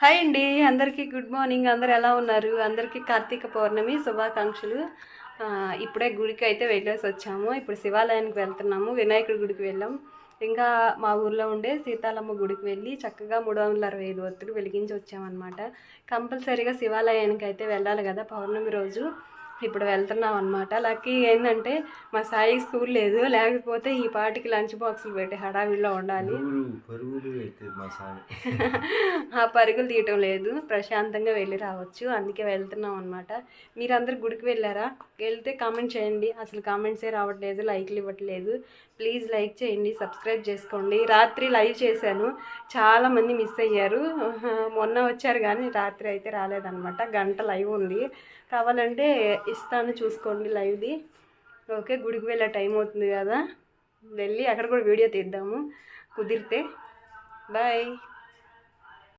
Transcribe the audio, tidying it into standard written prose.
Hi అండి, అందరికీ good morning. అందరు ఎలా ఉన్నారు? అందరికీ కార్తీక పౌర్ణమి శుభాకాంక్షలు. ఇప్పుడే గుడికి అయితే వెళ్ళేసి వచ్చాము. ఇప్పుడు శివాలయానికి వెళ్తున్నాము. వినాయకుడి గుడికి వెళ్ళాం. ఇంకా మా ఊర్లో ఉండే సీతాలమ్మ గుడికి వెళ్ళి చక్కగా 365 ఒత్తులు వెలిగించి వచ్చామన్నమాట. కంపల్సరీగా శివాలయానికి అయితే వెళ్ళాలి కదా పౌర్ణమి రోజు. ఇప్పుడు వెళ్తున్నాం అనమాట. లక్కీ ఏంటంటే మా సాయి స్కూల్ లేదు, లేకపోతే ఈ పాటికి లంచ్ బాక్సులు పెట్టి హడావిడిలో ఉండాలి. ఆ పరుగులు తీయటం లేదు, ప్రశాంతంగా వెళ్ళి రావచ్చు. అందుకే వెళ్తున్నాం అనమాట. మీరందరూ గుడికి వెళ్ళారా? వెళ్తే కామెంట్ చేయండి. అసలు కామెంట్సే రావట్లేదు, లైక్లు ఇవ్వట్లేదు. ప్లీజ్ లైక్ చేయండి, సబ్స్క్రైబ్ చేసుకోండి. రాత్రి లైవ్ చేశాను, చాలామంది మిస్ అయ్యారు. మొన్న వచ్చారు కానీ రాత్రి అయితే రాలేదన్నమాట. గంట లైవ్ ఉంది, కావాలంటే ఇస్తాను, చూసుకోండి లైవ్ది. ఓకే, గుడికి వెళ్ళే టైం అవుతుంది కదా, వెళ్ళి అక్కడ కూడా వీడియో తీద్దాము కుదిరితే. బాయ్.